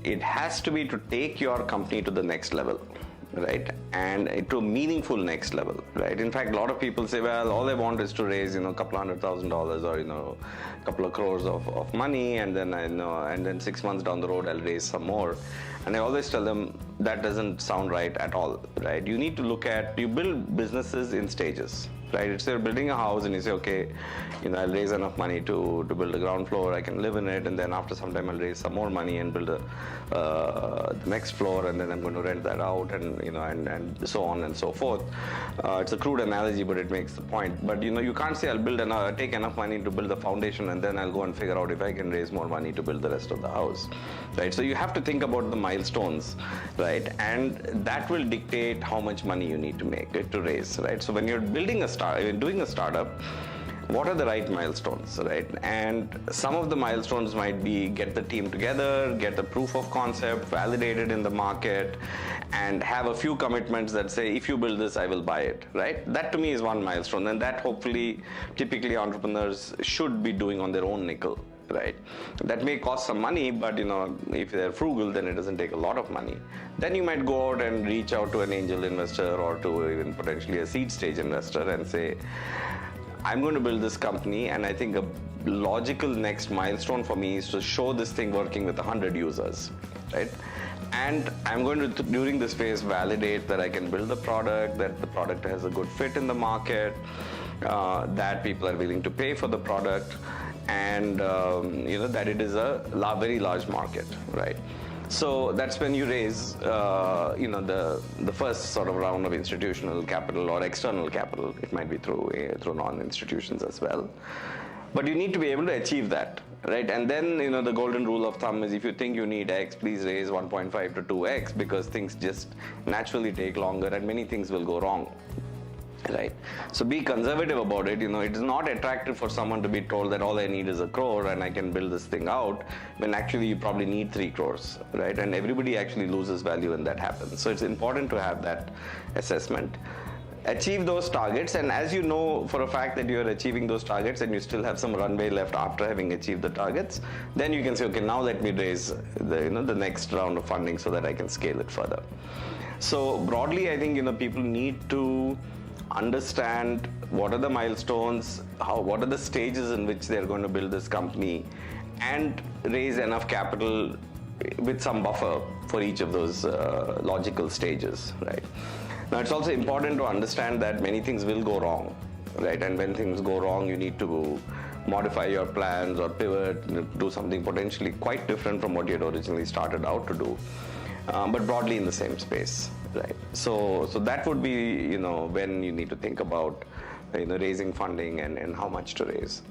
it has to be to take your company to the next level, right? And to a meaningful next level, right? In fact, a lot of people say, well, all I want is to raise, a couple $100,000 or, a couple of crores of money, and then and then 6 months down the road, I'll raise some more. And I always tell them that doesn't sound right at all, right? You need to look at, you build businesses in stages, right? It's you're building a house and you say, okay, I'll raise enough money to build a ground floor, I can live in it, and then after some time I'll raise some more money and build the next floor, and then I'm going to rent that out, and and so on and so forth. It's a crude analogy, but it makes the point. But you can't say I'll take enough money to build the foundation, and then I'll go and figure out if I can raise more money to build the rest of the house, right? So you have to think about the milestones, right? And that will dictate how much money you need to make to raise, right? So when you're doing a startup, what are the right milestones, right? And some of the milestones might be get the team together, get the proof of concept validated in the market, and have a few commitments that say, if you build this, I will buy it, right? That to me is one milestone, and that hopefully, typically entrepreneurs should be doing on their own nickel, right? That may cost some money, but if they're frugal, then it doesn't take a lot of money. Then you might go out and reach out to an angel investor or to even potentially a seed stage investor and say, I'm going to build this company, and I think a logical next milestone for me is to show this thing working with 100 users, right? And I'm going to, during this phase, validate that I can build the product, that the product has a good fit in the market, that people are willing to pay for the product, and that it is a very large market, right? So that's when you raise, the first sort of round of institutional capital or external capital. It might be through non-institutions as well. But you need to be able to achieve that, right? And then, the golden rule of thumb is if you think you need X, please raise 1.5 to 2X, because things just naturally take longer and many things will go wrong. Right. So be conservative about it. It is not attractive for someone to be told that all I need is 1 crore and I can build this thing out, when actually you probably need 3 crores, right? And everybody actually loses value when that happens. So it's important to have that assessment. Achieve those targets, and as you know for a fact that you are achieving those targets and you still have some runway left after having achieved the targets, then you can say, okay, now let me raise the next round of funding so that I can scale it further. So broadly, I think people need to understand what are the milestones, what are the stages in which they're going to build this company, and raise enough capital with some buffer for each of those logical stages, right? Now, it's also important to understand that many things will go wrong, right? And when things go wrong, you need to modify your plans or pivot, do something potentially quite different from what you had originally started out to do, but broadly in the same space, right? So that would be, when you need to think about, raising funding and how much to raise.